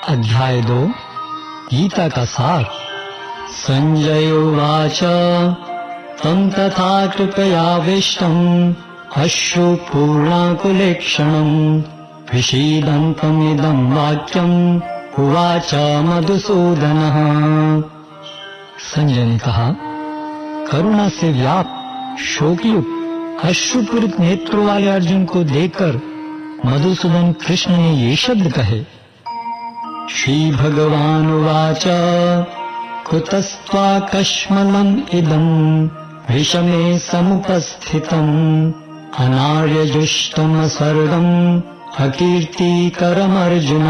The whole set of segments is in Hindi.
अध्याय 2 गीता का सार। संजय उवाच तं तथा कृपयाविष्टम् अश्रुपूर्णाकुलेक्षणम् विषीदन्तमिदं वाक्यम् उवाच मधुसूदनः। संजय ने कहा, करुणा से व्याप्त शोकयुक्त अश्रुपूरित नेत्रों वाले अर्जुन को देखकर मधुसूदन कृष्ण ने ये शब्द कहे। श्री भगवान उवाच कुतस्त्वाकश्मलम् इदम् विषमे समुपस्थितम् अनार्यजुष्टम् सर्वम् अकीर्तिकरमर्जुन।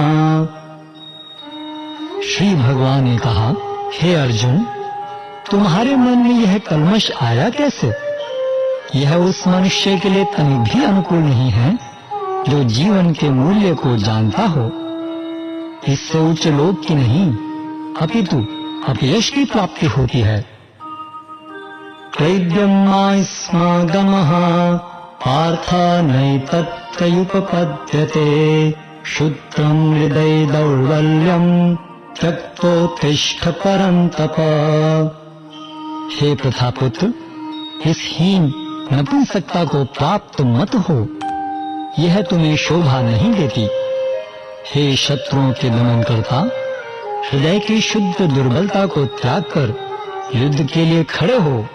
श्री भगवान ने कहा, हे अर्जुन, तुम्हारे मन में यह कल्मश आया कैसे? यह उस मनुष्य के लिए तनिक भी अनुकूल नहीं है जो जीवन के मूल्य को जानता हो। इससे उच्च लोक की नहीं अपितु अपयश की प्राप्ति होती है। क्लैब्यमास्मागमः पार्थ नैतत्तयुपपद्यते क्षुद्रं हृदय दौर्बल्यम् त्यक्तोत्तिष्ठ परन्तप। हे प्रथापुत्र, इस हीन नपुंसकता को प्राप्त मत हो, यह तुम्हें शोभा नहीं देती। हे शत्रुओं के दमन करता, हृदय की शुद्ध दुर्बलता को त्याग कर युद्ध के लिए खड़े हो।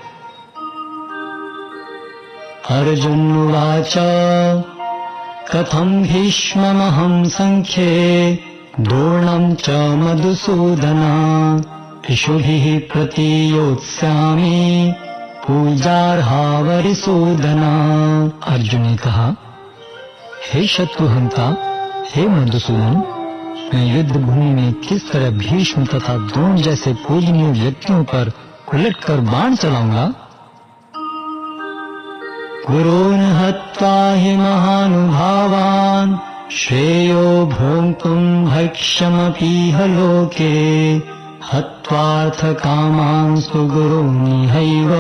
अर्जुन उवाच कथं भीष्ममहं संख्ये द्रोणं च मधुसूदन इषुभिः प्रतियोत्स्यामि पूजार्हा वरिसूदन। अर्जुन ने कहा, हे शत्रुहंता, हे मधुसूदन, मैं युद्ध भूमि में किस तरह भीष्म तथा द्रोण जैसे पूजनीय व्यक्तियों पर उलटकर बाण चलाऊंगा। गुरून् हत्वा हि महानुभावान् श्रेयो भोक्तुम् भक्ष्यमपीह लोके हत्वार्थ कामान् सुगुरूनिहैव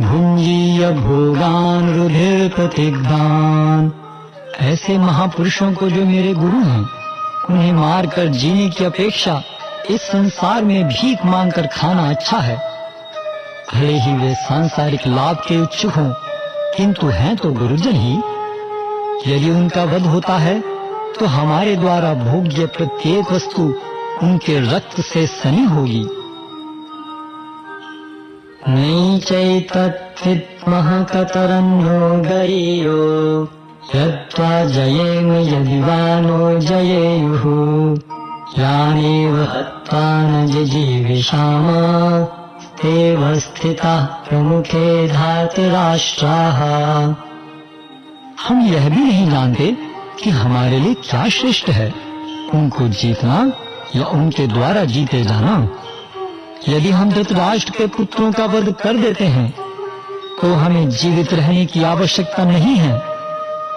भुञ्जीय भोगान् रुधिर प्रतिग्धान्। ऐसे महापुरुषों को जो मेरे गुरु हैं, उन्हें मारकर जीने की अपेक्षा इस संसार में भीख मांगकर खाना अच्छा है। भले ही वे सांसारिक लाभ के इच्छुक हों, किंतु हैं तो गुरुजन ही। यदि उनका वध होता है तो हमारे द्वारा भोग्य प्रत्येक वस्तु उनके रक्त से सनी होगी। नैचैतद्विद्मः कतरन्नो गरीयो यद्वा जयेम यदि वा नो जयेयुः यानेव हत्वा न जिजीविषाम तेव स्थिताः प्रमुखे धार्तराष्ट्राः। हम यह भी नहीं जानते कि हमारे लिए क्या श्रेष्ठ है, उनको जीतना या उनके द्वारा जीते जाना। यदि हम धृतराष्ट्र के पुत्रों का वध कर देते हैं तो हमें जीवित रहने की आवश्यकता नहीं है,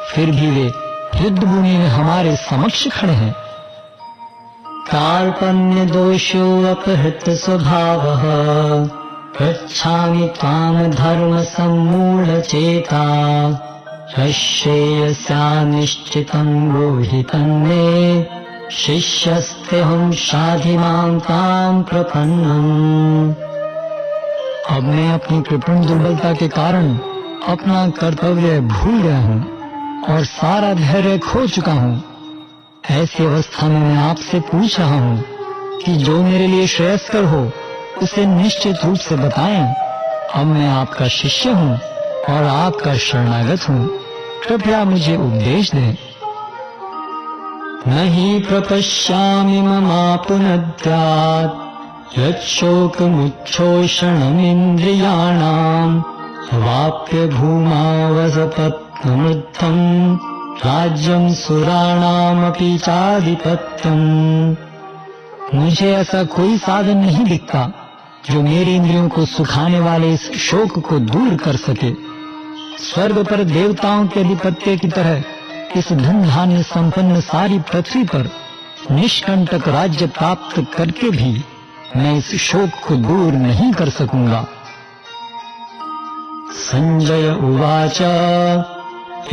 फिर भी वे युद्ध भूमि में हमारे समक्ष खड़े हैं। कार्पण्य दोषो अपहृत स्वभावः पृच्छामि त्वां धर्म सम्मूढ़ चेता श्रेयस्या निश्चितं ब्रूहि तन्मे शिष्यस्तेऽहं शाधि मां तां प्रपन्नम्। अब मैं अपनी कृपण दुर्बलता के कारण अपना कर्तव्य भूल गया हूँ और सारा धैर्य खो चुका हूँ। ऐसी अवस्था में मैं आपसे पूछ रहा हूँ कि जो मेरे लिए श्रेयस्कर हो उसे निश्चित रूप से बताएं। अब मैं आपका शिष्य हूँ और आपका शरणागत हूँ, कृपया मुझे उपदेश दें। नहीं प्रपश्यामि ममापुनद्यात् यच्छोकमुच्छोषणमिन्द्रियाणाम् वाप्य भूमावसपत्नमृद्धम् राज्यं सुराणामपि चाधिपत्यम्। मुझे ऐसा कोई साधन नहीं दिखता जो मेरी इंद्रियों को सुखाने वाले इस शोक को दूर कर सके। स्वर्ग पर देवताओं के अधिपत्य की तरह इस धन धान्य संपन्न सारी पृथ्वी पर निष्कंटक राज्य प्राप्त करके भी मैं इस शोक को दूर नहीं कर सकूंगा। संजय उवाच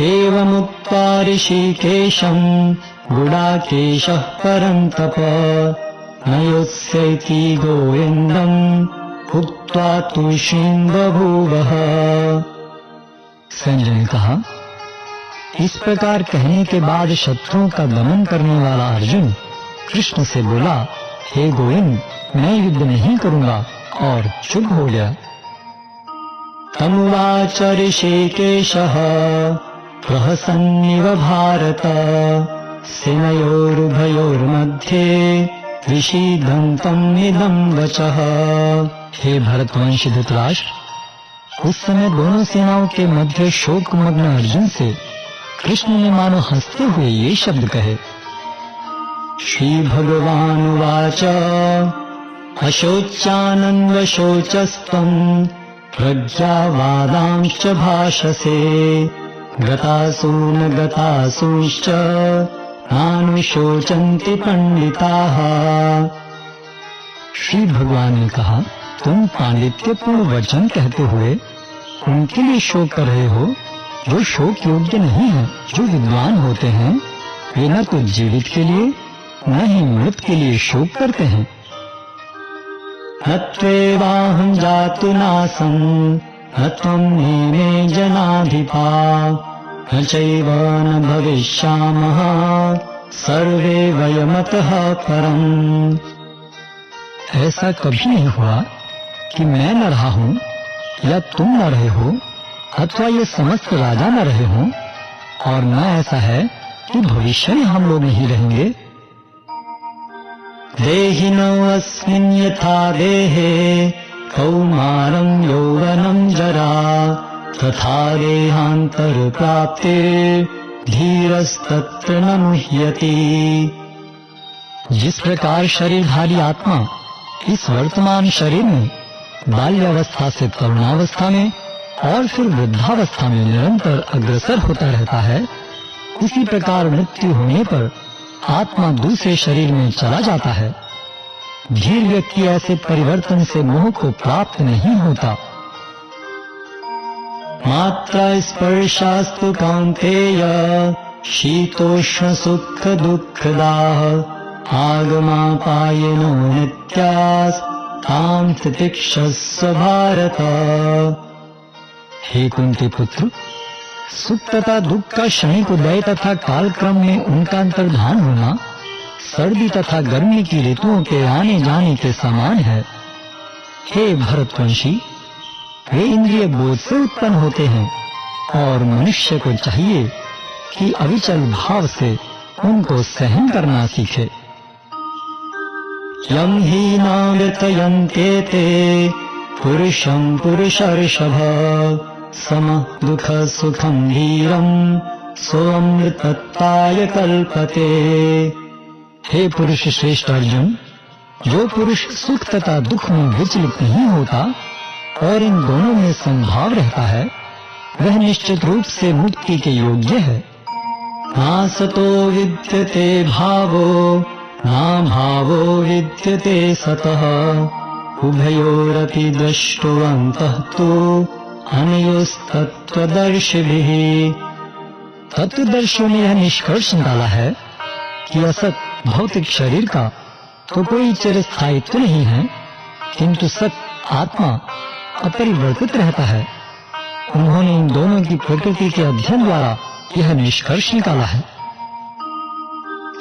एवमुक्त्वा ऋषिकेशं गुडाकेशः परन्तप न योत्स्यैति गोविन्दम् उक्त्वा तूष्णीं बभूवः। संजय ने कहा, इस प्रकार कहने के बाद शत्रुओं का दमन करने वाला अर्जुन कृष्ण से बोला, हे गोविंद, मैं युद्ध नहीं करूंगा, और चुप हो गया। तमुवाच ऋषिकेशः प्रहसन्निव भारत सेनयोरुभयोर्मध्ये विषीदन्तम् इदं वचः। हे भरतवंशी धृतराष्ट्र, उस समय दोनों सेनाओं के मध्य शोकमग्न अर्जुन से कृष्ण ने मानो हंसते हुए ये शब्द कहे। श्री भगवानुवाच अशोच्यानन्वशोचस्त्वम् प्रज्ञावादांश्च भाषसे गतासु न गतासूश्च नानुशोचन्ति पंडिताः। श्री भगवान ने कहा, तुम पांडित्यपूर्ण वचन कहते हुए उनके लिए शोक कर रहे हो जो शोक योग्य नहीं है। जो विद्वान होते हैं वे न तो जीवित के लिए न ही मृत के लिए शोक करते हैं। न त्वेवाहं जातु नासं न त्वं मे जनाधिपा न चैव न भविष्यामः सर्वे वयमतः परम्। ऐसा कभी नहीं हुआ कि मैं न रहा हूँ या तुम न रहे हो अथवा ये समस्त राजा न रहे हों, और न ऐसा है कि भविष्य में हम लोग नहीं रहेंगे। देहिनो अस्मिन् यथा देहे कौमारं यौवनं जरा तथा देहांतर प्राप्ते धीरस्तत्र न मुह्यति। जिस प्रकार शरीरधारी आत्मा इस वर्तमान शरीर में बाल्यावस्था से तरुणावस्था में और फिर वृद्धावस्था में निरंतर अग्रसर होता रहता है, उसी प्रकार मृत्यु होने पर आत्मा दूसरे शरीर में चला जाता है। धीर व्यक्ति ऐसे परिवर्तन से मोह को प्राप्त नहीं होता। मात्रा स्पर्शास्तु कौन्तेय शीतोष्ण सुख दुःखदाः आगमापायनो नित्यास् तां तितिक्षस्व भारत। हे कुंती पुत्र, सुख तथा दुख का क्षणिक उदय तथा कालक्रम में उनका अंतर्धान होना सर्दी तथा गर्मी की ऋतुओं के आने जाने के समान है। हे भरतवंशी, वे इंद्रिय बोध से उत्पन्न होते हैं और मनुष्य को चाहिए कि अविचल भाव से उनको सहन करना सीखे। यं हि नामृतयन्ते ते पुरुषं पुरुषर्षभ समः दुःख सुखं धीरं सोऽमृतत्वाय कल्पते। हे पुरुष श्रेष्ठ अर्जुन, जो पुरुष सुख तथा दुख में विचलित नहीं होता और इन दोनों में संभाव रहता है, वह निश्चित रूप से मुक्ति के योग्य है। नासतो विद्यते भावो ना भावो विद्यते सतः उभयोरपि दृष्टवन्तः तु अनयोस्तत्त्वदर्शिभिः। तत्वदर्शियों ने यह निष्कर्ष निकाला है कि असत भौतिक शरीर का तो कोई चिरस्थायित्व नहीं है, किंतु सत आत्मा अपरिवर्तित रहता है। उन्होंने इन दोनों की प्रकृति के अध्ययन द्वारा यह निष्कर्ष निकाला है।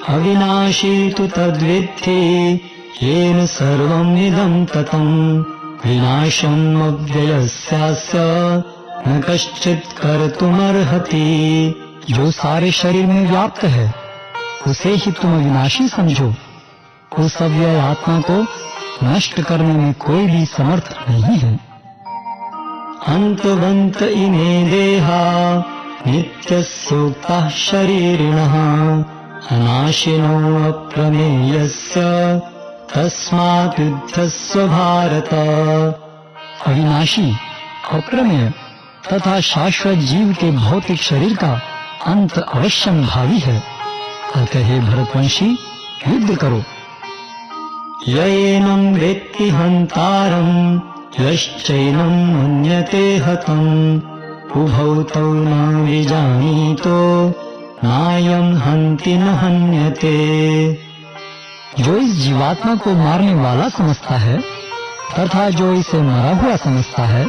अविनाशी तु तद्विद्धि येन सर्वम् इदं ततम् विनाशम् अव्ययस्यास्य न कश्चित् कर्तुमर्हति। जो सारे शरीर में व्याप्त है उसे ही तुम अविनाशी समझो। उस अव्यय आत्मा को नष्ट करने में कोई भी समर्थ नहीं है। अंतवंत इमे देहा नित्यस्योक्ताः शरीरिणः अनाशिनो अप्रमेयस्य तस्मात् युद्धस्व भारत। अविनाशी, अप्रमेय तथा शाश्वत जीव के भौतिक शरीर का अंत अवश्यम भावी है। अतः हे भरतवंशी, युद्ध करो। यैनं वेत्ति हन्तारं यश्चैनं मन्यते हतं उभौ तौ न विजानीतो नायं हन्ति न हन्यते। जो इस जीवात्मा को मारने वाला समझता है तथा जो इसे मरा हुआ समझता है,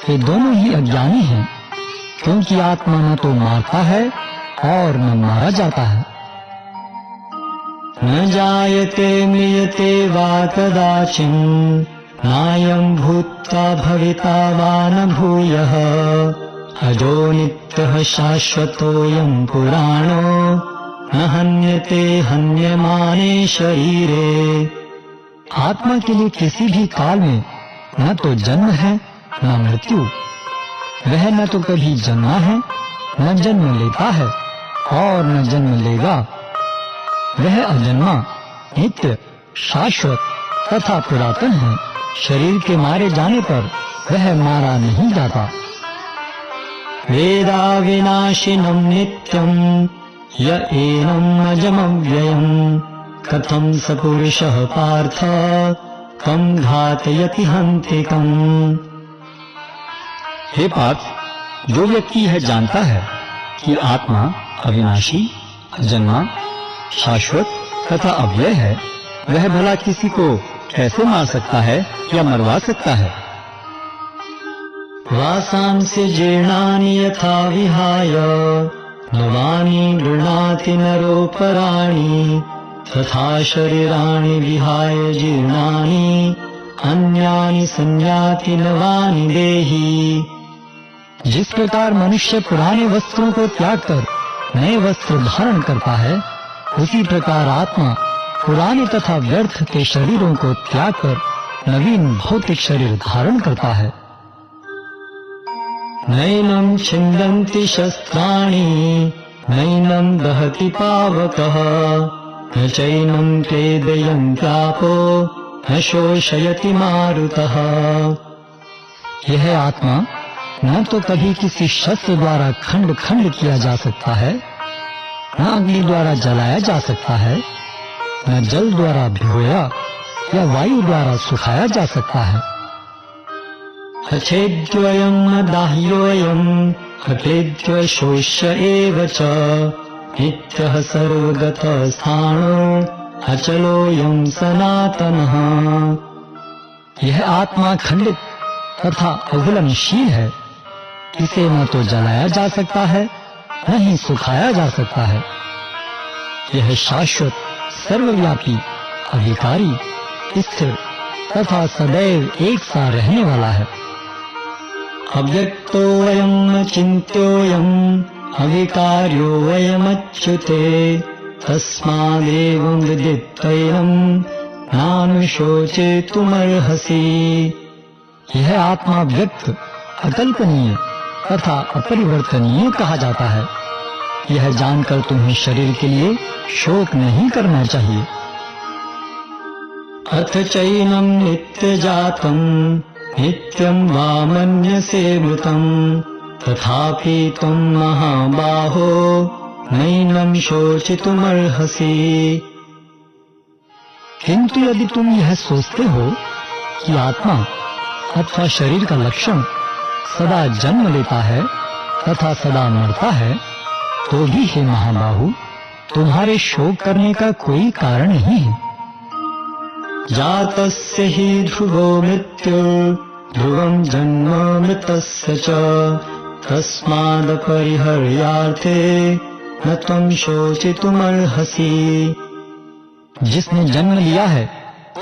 वे दोनों ही अज्ञानी हैं, क्योंकि आत्मा न तो मारता है और न मारा जाता है। न जायते म्रियते वा कदाचिन् नायं भूत्वा भविता वा न भूयः अजो नित्यः शाश्वतोऽयं पुराणो न हन्यते हन्यमाने शरीरे। आत्मा के लिए किसी भी काल में न तो जन्म है न मृत्यु। वह न तो कभी जन्मा है न जन्म लेता है और न जन्म लेगा। वह अजन्मा, नित्य, शाश्वत तथा पुरातन है। शरीर के मारे जाने पर वह मारा नहीं जाता। वेदा विनाशिनं नित्यं य एनम् अजमव्ययम् कथं स पुरुषः पार्थ कं घातयति हन्तिकम्। हे पार्थ, जो व्यक्ति यह जानता है कि आत्मा अविनाशी, अजन्मा, शाश्वत तथा अव्यय है, वह भला किसी को कैसे मार सकता है या मरवा सकता है। वासांसि जीर्णानि यथा विहाय नवानि गृह्णाति नरोपराणि तथा शरीराणि विहाय जीर्णानि अन्यानि संयाति नवानि देहि। जिस प्रकार मनुष्य पुराने वस्त्रों को त्याग कर नए वस्त्र धारण करता है, उसी प्रकार आत्मा पुराने तथा व्यर्थ के शरीरों को त्याग कर नवीन भौतिक शरीर धारण करता है। नैनं छिन्दन्ति शस्त्राणि नैनं दहति पावकः न चैनं क्लेदयन्त्यापो न शोषयति मारुतः। यह आत्मा न तो कभी किसी शस्त्र द्वारा खंड खंड किया जा सकता है, न अग्नि द्वारा जलाया जा सकता है, न जल द्वारा भिगोया या वायु द्वारा सुखाया जा सकता है। अच्छेद्योऽयम् अदाह्योऽयम् अक्लेद्य शोष्य एव च नित्यः सर्वगतः स्थाणो अचलोऽयम् सनातनः। यह आत्मा खंडित तथा अघुलनशील है। इसे न तो जलाया जा सकता है न ही सुखाया जा सकता है। यह शाश्वत, सर्वव्यापी, अविकारी, स्थिर तथा सदैव एक सा रहने वाला है। अव्यक्तोऽयम् अचिन्त्योऽयम् अविकार्योऽयमच्युते तस्मादेवं विदित्वैनं नानुशोचितुमर्हसि। यह आत्मा व्यक्त, अकल्पनीय तथा अपरिवर्तनीय कहा जाता है। यह जानकर तुम्हें शरीर के लिए शोक नहीं करना चाहिए। अथ चैनं नित्यजातं नित्यं वा मन्यसे मृतं तथापि त्वं महाबाहो नैनं शोचितुमर्हसि। किंतु यदि तुम यह सोचते हो कि आत्मा अथवा शरीर का लक्षण सदा जन्म लेता है तथा सदा मरता है, तो भी हे महाबाहु, तुम्हारे शोक करने का कोई कारण नहीं है। जातस्य हि ध्रुवो मृत्युर्ध्रुवं जन्म मृतस्य च तस्मादपरिहर्यार्थे न त्वं शोचितुमर्हसि। जिसने जन्म लिया है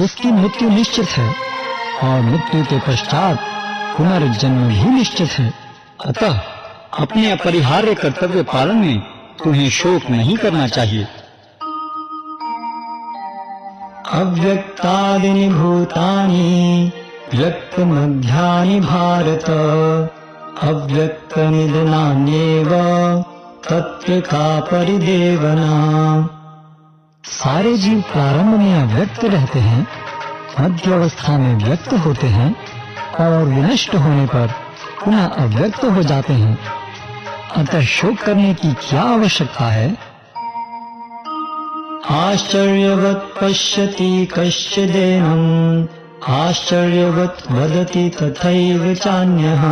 उसकी मृत्यु निश्चित है और मृत्यु के पश्चात पुनर्जन्म भी निश्चित है। अतः अपने अपरिहार्य कर्तव्य पालन में तुम्हें शोक नहीं करना चाहिए। अव्यक्तादीनि भूतानि व्यक्तमध्यानि भारत अव्यक्तनिधनान्येव तत्र का परिदेवना। सारे जीव प्रारंभ में अव्यक्त रहते हैं, मध्य अवस्था में व्यक्त होते हैं और विनष्ट होने पर पुनः अव्यक्त हो जाते हैं। अतः शोक करने की क्या आवश्यकता है। आश्चर्यवत् पश्यति कश्चिदेनम् आश्चर्यवत् वदति तथैव चान्यः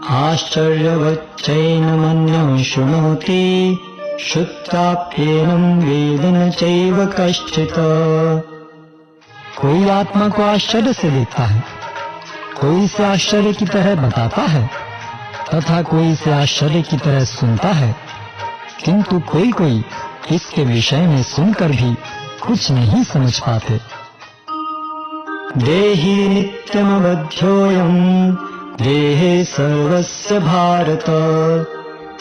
आश्चर्यवच्चैनमन्यं शृणोति श्रुत्वाप्येनं वेद न चैव कश्चित्। कोई आत्मा को आश्चर्य से देखता है, कोई इसे आश्चर्य की तरह बताता है तथा कोई इसे आश्चर्य की तरह सुनता है, किंतु कोई कोई इसके विषय में सुनकर भी कुछ नहीं समझ पाते। देहि नित्यमवध्योऽयं देहे सर्वस्य भारत,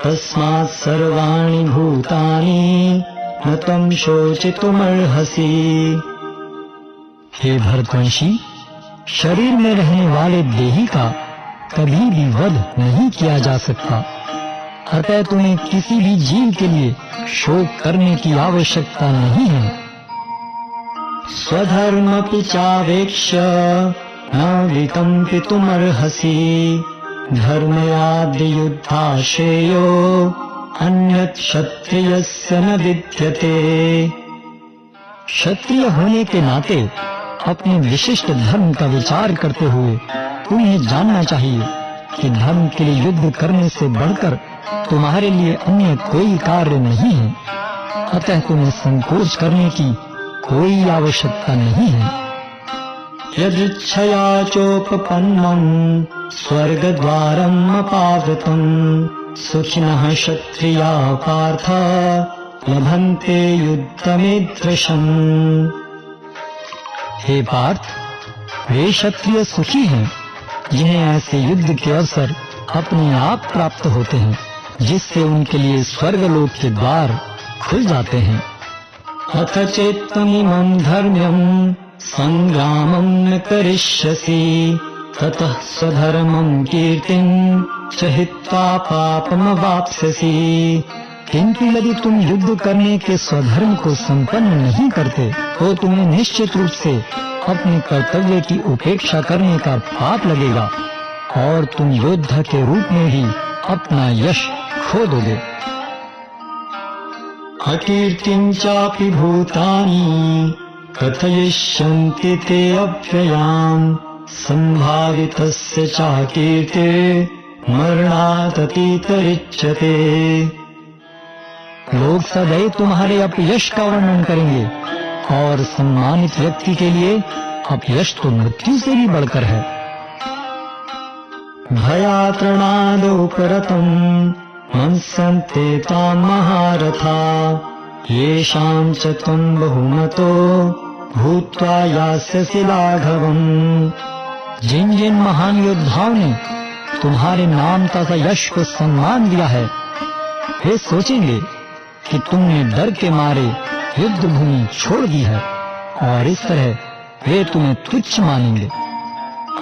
तस्मात् सर्वाणि भूतानि न त्वं शोचितुमर्हसि। हे भरतवंशी, शरीर में रहने वाले देही का कभी भी वध नहीं किया जा सकता, अतः तुम्हें किसी भी जीव के लिए शोक करने की आवश्यकता नहीं है। स्वधर्मपि चावेक्ष्य न विकम्पितुमर्हसि, धर्मयाद्य युद्धा श्रेयो अन्यत् क्षत्रियस्य न विद्यते। क्षत्रिय होने के नाते अपने विशिष्ट धर्म का विचार करते हुए तुम्हें जानना चाहिए कि धर्म के लिए युद्ध करने से बढ़कर तुम्हारे लिए अन्य कोई कार्य नहीं है, अतः तुम्हें संकोच करने की कोई आवश्यकता नहीं है। यदृच्छया चोपपन्नं स्वर्गद्वारम् अपावृतं, सुखिनः क्षत्रिया पार्थ लभन्ते युद्धमीदृशम्। हे पार्थ, वे क्षत्रिय सुखी हैं जिन्हें ऐसे युद्ध के अवसर अपने आप प्राप्त होते हैं, जिससे उनके लिए स्वर्गलोक के द्वार खुल जाते हैं। अथ चेत्त्वमिमं धर्म्यं संग्रामं न करिष्यसि, ततः स्वधर्मं कीर्तिं च हित्वा पापमवाप्स्यसि। किंतु यदि तुम युद्ध करने के स्वधर्म को संपन्न नहीं करते तो तुम्हें निश्चित रूप से अपने कर्तव्य की उपेक्षा करने का पाप लगेगा और तुम योद्धा के रूप में ही अपना यश खो दोगे। अकीर्तिं चापि भूतानि कथयिष्यन्ति ते अव्ययाम्, संभावितस्य चाकीर्तिर् मरणादतीतरिच्यते। लोग सदैव तुम्हारे अपयश का वर्णन करेंगे और सम्मानित व्यक्ति के लिए अपयश तो मृत्यु से भी बढ़कर है। भयात्रणादोपरतम् मंस्यन्ते तां महारथा, येषां च त्वं बहुमतो भूत्वा यास्यसि लाघवम्। जिन जिन महान योद्धाओं ने तुम्हारे नाम तथा यश को सम्मान दिया है, वे सोचेंगे कि तुमने डर के मारे युद्ध भूमि छोड़ दी है और इस तरह वे तुम्हें तुच्छ मानेंगे।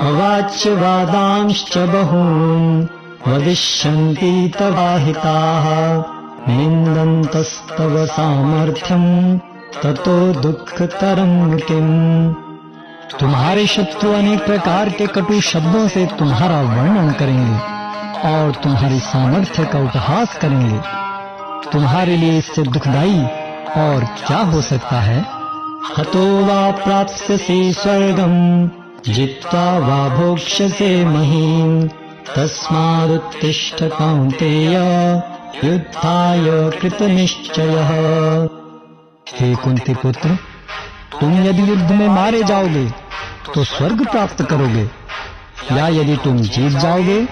अवाच्य वादांश्च बहून् वदिष्यन्ति तवाहिताः, निन्दन्तस्तव सामर्थ्यम् ततो दुःखतरं किम्। तुम्हारे शत्रु अनेक प्रकार के कटु शब्दों से तुम्हारा वर्णन करेंगे और तुम्हारी सामर्थ्य का उपहास करेंगे। तुम्हारे लिए इससे दुखदाई और क्या हो सकता है। हतो वा प्राप्स्यसि स्वर्गम् जित्वा वा भोक्ष्यसे महीम्, तस्मादुत्तिष्ठ कौन्तेय युद्धाय कृतनिश्चयः। हे कुंती पुत्र, तुम यदि युद्ध में मारे जाओगे तो स्वर्ग प्राप्त करोगे, या यदि तुम जीत जाओगे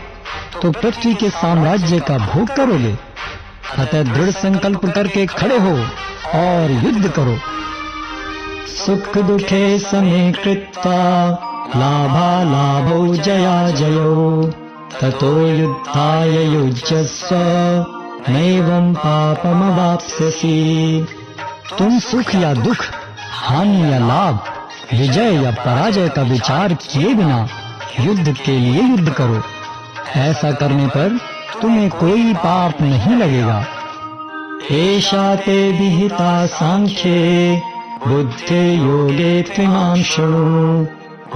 तो पृथ्वी के साम्राज्य का भोग करोगे। अतः दृढ़ संकल्प करके खड़े हो और युद्ध करो। सुख दुखे समे कृत्वा लाभालाभौ जया जयो, ततो युद्धाय युज्यस्व नैवं पापमवाप्स्यसि। तुम सुख या दुख, हानि या लाभ, विजय या पराजय का विचार किए बिना युद्ध के लिए युद्ध करो। ऐसा करने पर तुम्हें कोई पाप नहीं लगेगा। एषा ते विहिता सांख्ये बुद्धे योगे त्विमां शृणु,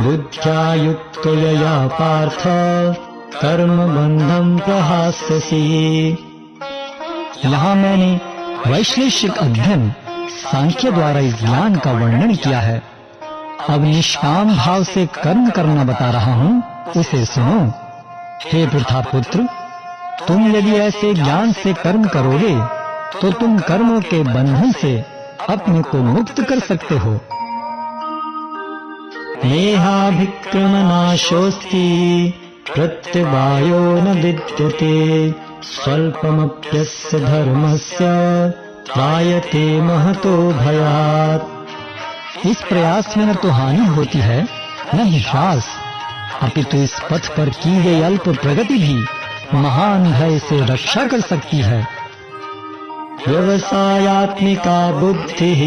बुद्ध्या युक्तो यया पार्थ कर्म बंधं प्रहास्यसि। यहाँ मैंने वैश्लेषिक अध्ययन सांख्य द्वारा इस ज्ञान का वर्णन किया है। अब निष्काम भाव से कर्म करना बता रहा हूँ, उसे सुनो। हे प्रथापुत्र, तुम यदि ऐसे ज्ञान से कर्म करोगे तो तुम कर्मों के बंधन से अपने को मुक्त कर सकते हो। नेहाभिक्रमनाशोऽस्ति प्रत्यवायो न विद्यते स्वल्पमप्यस्य धर्मस्य त्रायते महतो भयात्। इस प्रयास में न तो हानि होती है न ही ह्रास, अपितु इस पथ पर की गई अल्प प्रगति भी महान भय से रक्षा कर सकती है। व्यवसायात्मिका बुद्धिः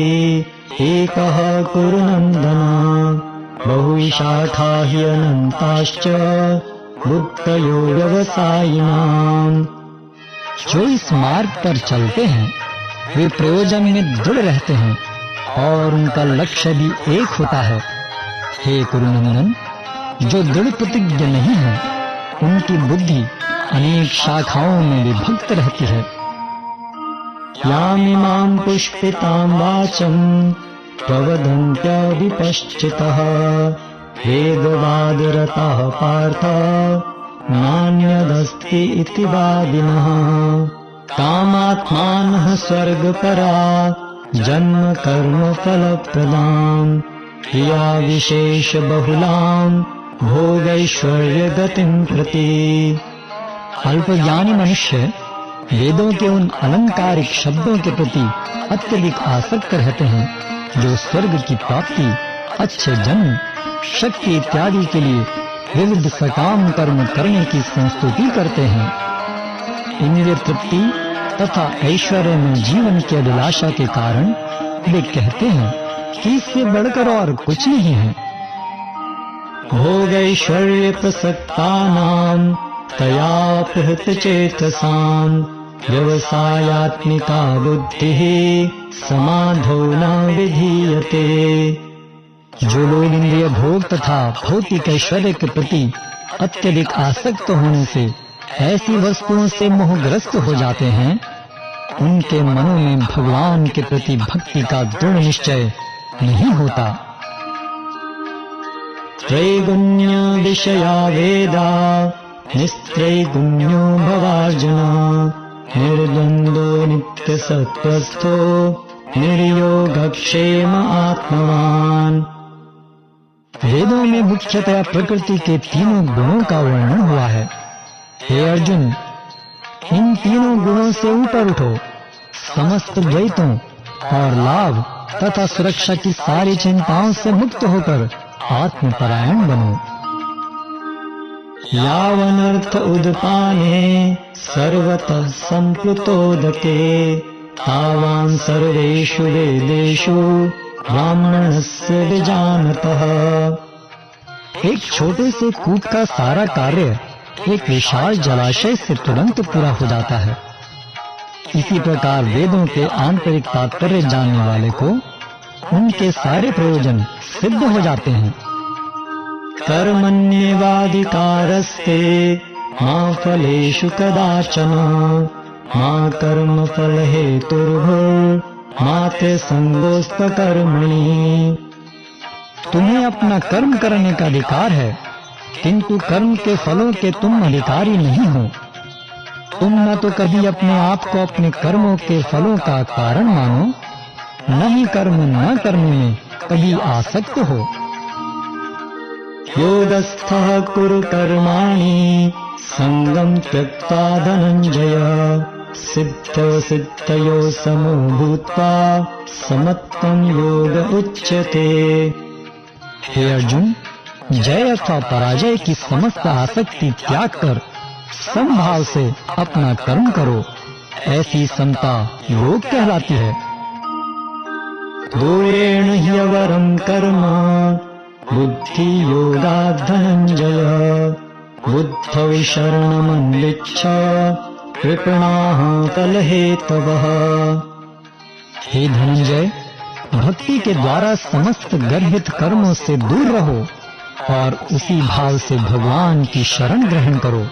एकः कुरु नन्दन बहुशाखा हि अनन्ताश्च बुद्धयो व्यवसायिनाम्। जो इस मार्ग पर चलते हैं वे प्रयोजन में दृढ़ रहते हैं और उनका लक्ष्य भी एक होता है। हे कुरुनंदन, जो दृढ़ प्रतिज्ञ नहीं है उनकी बुद्धि अनेक शाखाओं में विभक्त रहती है। यामिमां पुष्पितां वाचं प्रवदन्त्यविपश्चितः वेदवादरताः पार्थ नान्यदस्ति इति वादिनः। कामात्मानः स्वर्गपरा जन्म कर्म फलप्रदां क्रिया विशेष बहुलां भोगैश्वर्य गतिं प्रति। अल्पज्ञानी मनुष्य वेदों के उन अलंकारिक शब्दों के प्रति अत्यधिक आसक्त रहते हैं जो स्वर्ग की प्राप्ति, अच्छे जन्म, शक्ति इत्यादि के लिए विविध सकाम कर्म करने की संस्तुति करते हैं। इंद्रिय तृप्ति तथा ऐश्वर्य में जीवन की अभिलाषा के कारण वे कहते हैं कि इससे बढ़कर और कुछ नहीं है। भोगैश्वर्य प्रसक्तानां तयापहृत चेतसां व्यवसायात्मिका बुद्धिः समाधौ न विधीयते। जो लोग इंद्रिय भोग तथा भौतिक ऐश्वर्य के प्रति अत्यधिक आसक्त होने से ऐसी वस्तुओं से मोहग्रस्त हो जाते हैं, उनके मनों में भगवान के प्रति भक्ति का दृढ़ निश्चय नहीं होता। त्रैगुण्य विषया वेदा निस्त्रैगुण्यो भवार्जुन निर्द्वन्द्वो नित्यसत्त्वस्थो निर्योगक्षेम आत्मवान। वेदों में मुख्यतया प्रकृति के तीनों गुणों का वर्णन हुआ है। हे अर्जुन, इन तीनों गुणों से ऊपर उठो, समस्त द्वैतों और लाभ तथा सुरक्षा की सारी चिंताओं से मुक्त होकर आत्मपरायण बनो। यावनर्थ उदपाने सर्वतः संप्लुतोदके तावान् सर्वेषु वेदेषु ब्राह्मणस्य विजानतः। एक छोटे से कूप का सारा कार्य एक विशाल जलाशय से तुरंत पूरा हो जाता है। इसी प्रकार वेदों के आंतरिक तात्पर्य जानने वाले को उनके सारे प्रयोजन सिद्ध हो जाते हैं। कर्मण्येवाधिकारस्ते मा फलेषु कदाचन मा कर्मफल हेतुर्भुर्मा ते संगोऽस्त्वकर्मणि। तुम्हें अपना कर्म करने का अधिकार है, किंतु कर्म के फलों के तुम अधिकारी नहीं हो। तुम न तो कभी अपने आप को अपने कर्मों के फलों का कारण मानो, न ही कर्म न करने में कभी आसक्त हो। योगस्थः कुरु कर्माणि संगं त्यक्त्वा धनंजय सिद्धौ सिद्धयो समो भूत्वा समत्वं योग उच्यते। हे अर्जुन, जय अथवा पराजय की समस्त आसक्ति त्याग कर समभाव से अपना कर्म करो, ऐसी समता योग कहलाती है। दूरेण ह्यवरं कर्म बुद्धि योगात् धनंजय बुद्धौ शरणमन्विच्छ कृपणाः फलहेतवः। हे धनंजय, भक्ति के द्वारा समस्त गर्भित कर्मों से दूर रहो और उसी भाव से भगवान की शरण ग्रहण करो।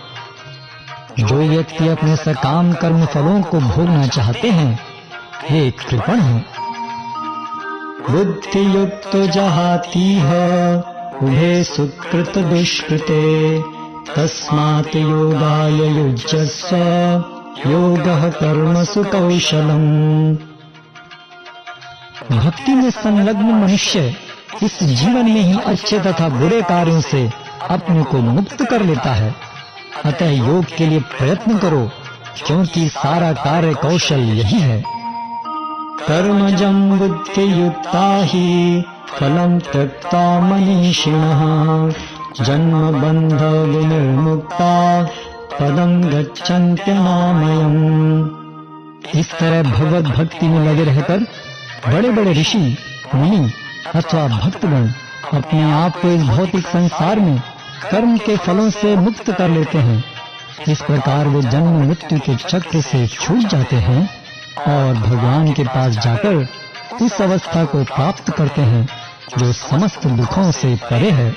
जो व्यक्ति अपने सकाम कर्म फलों को भोगना चाहते हैं वे कृपण हैं। बुद्धि युक्त जहातीह उभे सुकृत दुष्कृते तस्मात् योगाय युज्यस्व योगः कर्मसु कौशलम्। भक्ति में संलग्न मनुष्य इस जीवन में ही अच्छे तथा बुरे कार्यों से अपने को मुक्त कर लेता है। अतः योग के लिए प्रयत्न करो, क्योंकि सारा कार्य कौशल यही है। कर्मजं बुद्धियुक्ता हि फलं त्यक्ता मनीषिणः जन्म बंध विनिर्मुक्ता पदं गच्छन्त्यनामयम्। इस तरह भगवत भक्ति में लगे रहकर बड़े बड़े ऋषि मुनि अथवा भक्तगण अपने आप को इस भौतिक संसार में कर्म के फलों से मुक्त कर लेते हैं। इस प्रकार वे जन्म मृत्यु के चक्र से छूट जाते हैं और भगवान के पास जाकर उस अवस्था को प्राप्त करते हैं जो समस्त दुखों से परे है।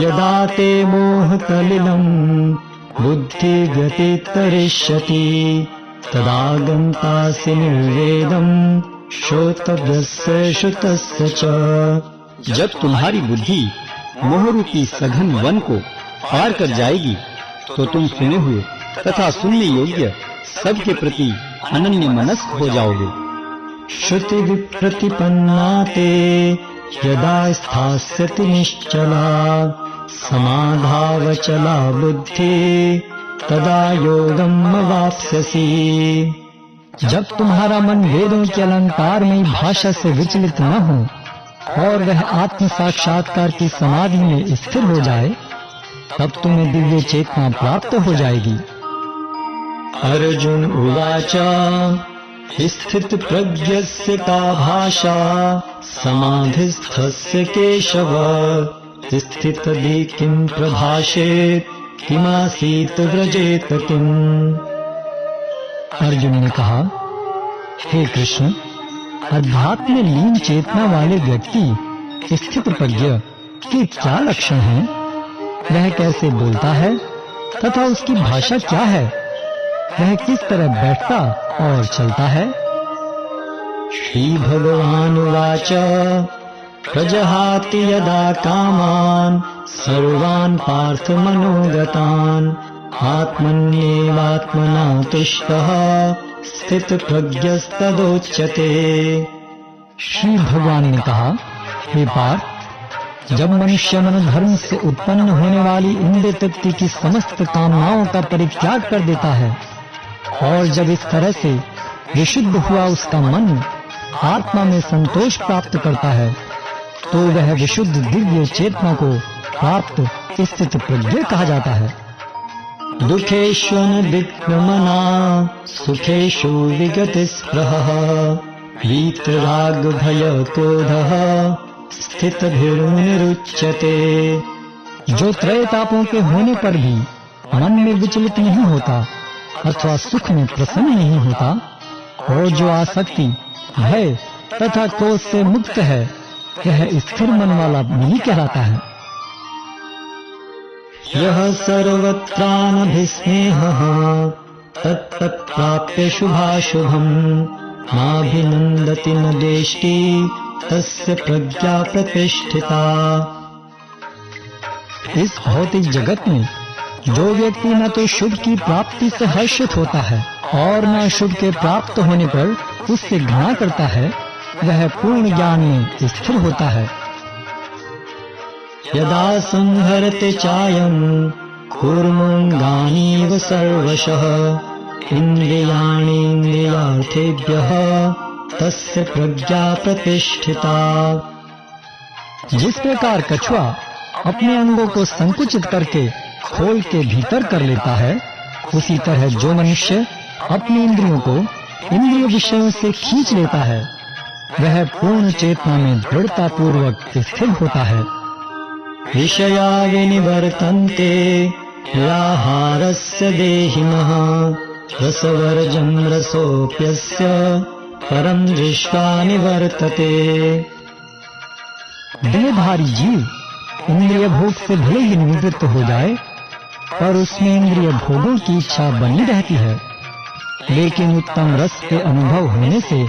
यदा ते मोह कलिलं बुद्धि व्यतितरिष्यति तदा गन्तासि निर्वेदं श्रोतव्यस्य श्रुतस्य च। जब तुम्हारी बुद्धि मोहरूपी सघन वन को पार कर जाएगी तो तुम सुने हुए तथा सुनने योग्य सबके प्रति अनन्य मनस्क हो जाओगे। श्रुति विप्रतिपन्ना ते यदा स्थास्यति निश्चला समाधावचला बुद्धि तदा योगम अवाप्स्यसि। जब तुम्हारा मन वेदों के अलंकार में भाषा से विचलित न हो और वह आत्म साक्षात्कार की समाधि में स्थिर हो जाए, तब तुम्हें दिव्य चेतना प्राप्त हो जाएगी। अर्जुन उवाच स्थित प्रज्ञस्य का भाषा समाधिस्थस्य केशव स्थितधि किं प्रभाषेत किमासीत व्रजेत किम्। अर्जुन ने कहा, हे कृष्ण, अध्यात्म में लीन चेतना वाले व्यक्ति स्थित प्रज्ञ के क्या लक्षण हैं? वह कैसे बोलता है तथा उसकी भाषा क्या है? वह किस तरह बैठता और चलता है? श्री भगवान वाच प्रजहाति यदा कामान सर्वान् पार्थ मनोगतान् आत्मन्येवात्मना तुष्टः स्थित प्रज्ञस्तदोच्यते। श्री भगवान ने कहा, हे पार्थ, जब मनुष्य मन धर्म से उत्पन्न होने वाली इंद्रिय तृप्ति की समस्त कामनाओं का परित्याग कर देता है और जब इस तरह से विशुद्ध हुआ उसका मन आत्मा में संतोष प्राप्त करता है, तो वह विशुद्ध दिव्य चेतना को प्राप्त स्थित प्रज्ञ कहा जाता है। दुखेषु विक्रमना सुखेषु विगतस्पृहः वीतराग भय क्रोधः स्थितधीर्मुनिरुच्यते। जो त्रय तापों के होने पर भी मन में विचलित नहीं होता अथवा सुख में प्रसन्न नहीं होता और जो आसक्ति भय तथा क्रोध से मुक्त है, यह स्थिर मन वाला मुनि कहलाता है। यह सर्वत्रानभिस्नेहः तत्तत्प्राप्य शुभाशुभम् नाभिनन्दति न देष्टि तस्य प्रज्ञा प्रतिष्ठिता। इस भौतिक जगत में जो व्यक्ति न तो शुभ की प्राप्ति से हर्षित होता है और न शुभ के प्राप्त होने पर उससे घृणा करता है, वह पूर्ण ज्ञान में स्थिर होता है। यदा संहरते चायं कूर्मोऽङ्गानीव सर्वशः इन्द्रियाणीन्द्रियार्थेभ्यः तस्य प्रज्ञा प्रतिष्ठिता। जिस प्रकार कछुआ अपने अंगों को संकुचित करके खोल के भीतर कर लेता है, उसी तरह जो मनुष्य अपनी इंद्रियों को इंद्रिय विषयों से खींच लेता है, वह पूर्ण चेतना में दृढ़ता पूर्वक स्थिर होता है। विषया विनिवर्तन्ते निराहारस्य देहिनः रसवर्जं रसोऽप्यस्य परं दृष्ट्वा निवर्तते। देहधारी जीव इंद्रिय भोग से भले ही निवृत्त हो जाए, पर उसमें इंद्रिय भोगों की इच्छा बनी रहती है। लेकिन उत्तम रस के अनुभव होने से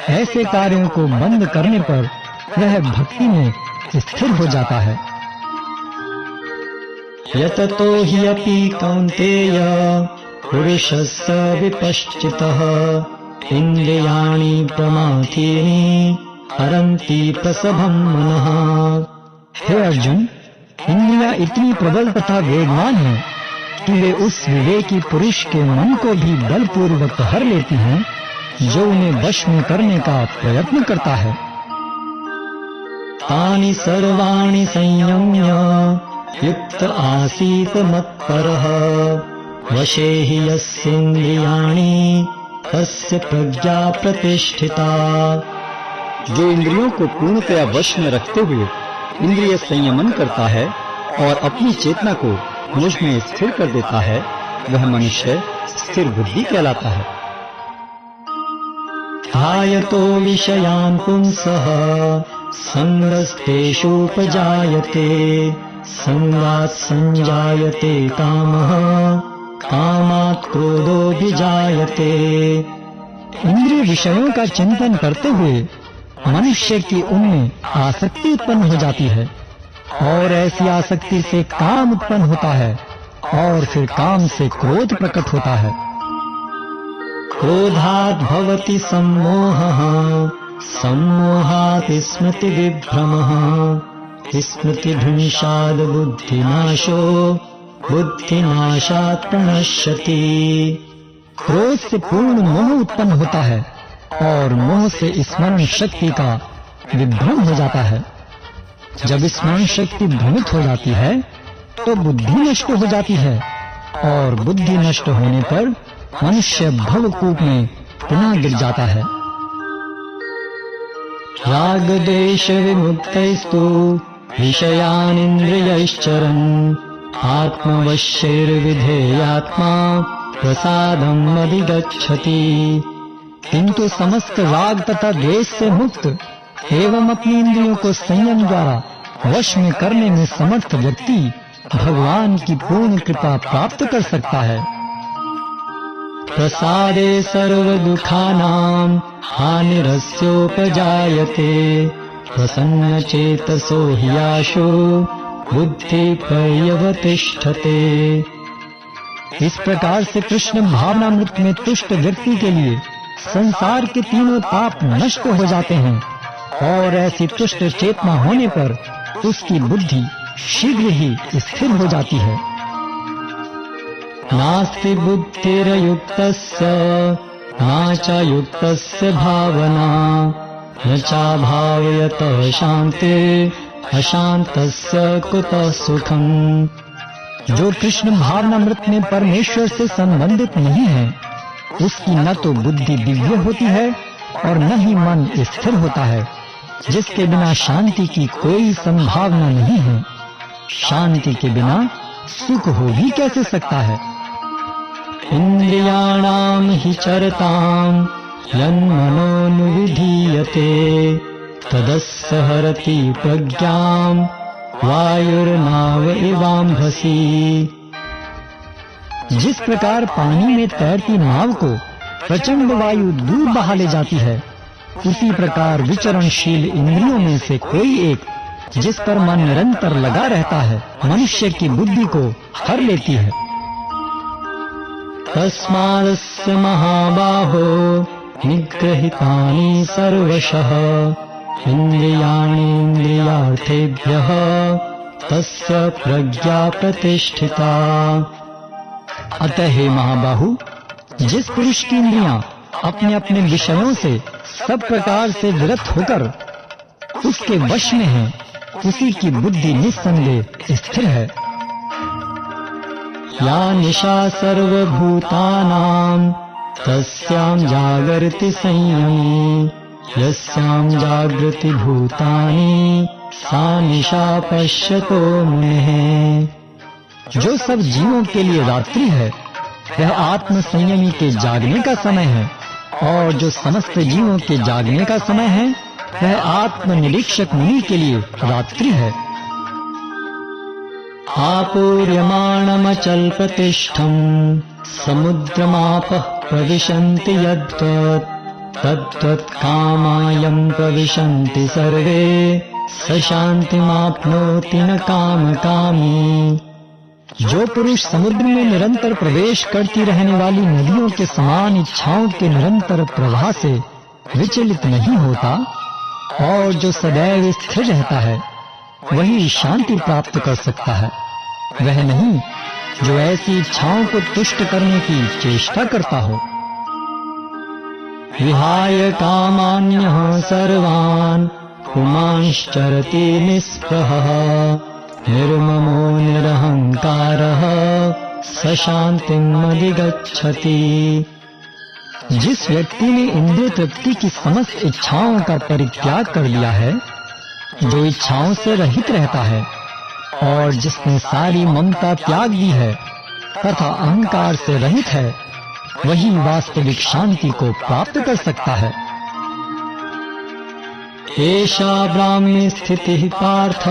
ऐसे कार्यों को बंद करने पर वह भक्ति में स्थिर हो जाता है। यततो हि अपि कौन्तेय पुरुषस्य विपश्चितः इन्द्रियाणि प्रमाथीनि हरन्ति प्रसभं मनः। हे अर्जुन, इंद्रियां इतनी प्रबल तथा वेगवान हैं कि वे उस विवेकी पुरुष के मन को भी बलपूर्वक हर लेती हैं जो उन्हें वश में करने का प्रयत्न करता है। तानि सर्वाणि संयम्य युक्त आसीत मत्परः वशे हि यस्येन्द्रियाणि तस्य प्रज्ञा प्रतिष्ठिता। जो इंद्रियों को पूर्णतया वश में रखते हुए इंद्रिय संयमन करता है और अपनी चेतना को मुझ में स्थिर कर देता है, वह मनुष्य स्थिर बुद्धि कहलाता है। ध्यायतो विषयान् पुंसः संगस्तेषुपजायते संगात् संजायते कामः कामात् क्रोधोऽभिजायते। इंद्रिय विषयों का चिंतन करते हुए मनुष्य की उनमें आसक्ति उत्पन्न हो जाती है और ऐसी आसक्ति से काम उत्पन्न होता है और फिर काम से क्रोध प्रकट होता है। क्रोधात् भवति सम्मोहः सम्मोहात् स्मृतिविभ्रमः स्मृतिभ्रंशात् बुद्धिनाशो बुद्धिनाशात् प्रणश्यति। क्रोध से पूर्ण मोह उत्पन्न होता है और मोह से स्मरण शक्ति का विभ्रम हो जाता है। जब स्मरण शक्ति भ्रमित हो जाती है तो बुद्धि नष्ट हो जाती है और बुद्धि नष्ट होने पर मनुष्य भवकूप में पुनः गिर जाता है। राग देश विमुक्तैस्तु विषयानिन्द्रियैश्चरन् आत्मवश्यैर्विधेयात्मा प्रसादम् अधिगच्छति। किंतु समस्त राग तथा द्वेष से मुक्त एवं अपनी इंद्रियों को संयम द्वारा वश में करने में समर्थ व्यक्ति भगवान की पूर्ण कृपा प्राप्त कर सकता है। प्रसादे सर्वदुःखानां हानिरस्योपजायते प्रसन्नचेतसो ह्याशो बुद्धिपर्यवतिष्ठते। इस प्रकार से कृष्ण भावनामृत में तुष्ट व्यक्ति के लिए संसार के तीनों पाप नष्ट हो जाते हैं और ऐसी तुष्ट चेतना होने पर उसकी बुद्धि शीघ्र ही स्थिर हो जाती है। नास्ति बुद्धिरयुक्तस्य न च युक्तस्य भावना न चाभावयतः शान्ते अशान्तस्य कुतः सुखम्। जो कृष्ण भावनामृत में परमेश्वर से संबंधित नहीं है उसकी न तो बुद्धि दिव्य होती है और न ही मन स्थिर होता है, जिसके बिना शांति की कोई संभावना नहीं है। शांति के बिना सुख हो भी कैसे सकता है। इन्द्रियाणां हि चरतां यन्मनोनुविधीयते तदस्य हरति प्रज्ञां वायुर्नाव इवाम्भसि। जिस प्रकार पानी में तैरती नाव को प्रचंड वायु दूर बहा ले जाती है, उसी प्रकार विचरणशील इंद्रियों में से कोई एक जिस पर मन निरंतर लगा रहता है मनुष्य की बुद्धि को हर लेती है। तस्मादस्य महाबाहो निग्रहितानि सर्वशः इन्द्रियाणीन्द्रियार्थेभ्यः तस्य प्रज्ञा प्रतिष्ठिता। अतः हे महाबाहु, जिस पुरुष की इंद्रियां अपने अपने विषयों से सब प्रकार से विरत होकर उसके वश में है, उसी की बुद्धि निस्संदेह स्थिर है। या निशा सर्वभूतानां तस्यां जागर्ति संयमी यस्यां जागृति भूतानि सा निशा पश्यतो मुनेः। जो सब जीवों के लिए रात्रि है वह आत्म संयमी के जागने का समय है, और जो समस्त जीवों के जागने का समय है वह आत्म निरीक्षक मुनि के लिए रात्रि है। आपूर्यमाणमचल प्रतिष्ठम् समुद्रमापः प्रविशन्ति यद्वत् तद्वत् कामायं प्रविशन्ति सर्वे स शान्तिमाप्नोति न कामकामी। जो पुरुष समुद्र में निरंतर प्रवेश करती रहने वाली नदियों के समान इच्छाओं के निरंतर प्रवाह से विचलित नहीं होता और जो सदैव स्थिर रहता है, वही शांति प्राप्त कर सकता है। वह नहीं जो ऐसी इच्छाओं को तुष्ट करने की चेष्टा करता हो। विहाय कामान्यः सर्वान् पुमांश्चरति निःस्पृहः निर्ममो निरहंकारः स शांतिम् अधिगच्छति। जिस व्यक्ति ने इंद्रिय तृप्ति की समस्त इच्छाओं का परित्याग कर लिया है, जो इच्छाओं से रहित रहता है और जिसने सारी ममता त्याग दी है तथा अहंकार से रहित है, वही वास्तविक शांति को प्राप्त कर सकता है। एषा ब्राह्मी स्थितिः पार्थ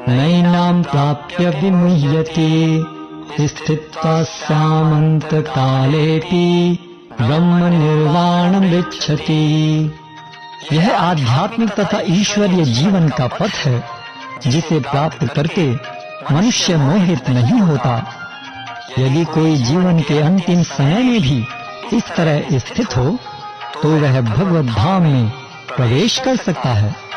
नैनां प्राप्य विमुह्यति स्थित्वा स्यामन्त कालेपि ब्रह्म निर्वाणमृच्छति। यह आध्यात्मिक तथा ईश्वरीय जीवन का पथ है, जिसे प्राप्त करके मनुष्य मोहित नहीं होता। यदि कोई जीवन के अंतिम समय में भी इस तरह स्थित हो, तो वह भगवत धाम में प्रवेश कर सकता है।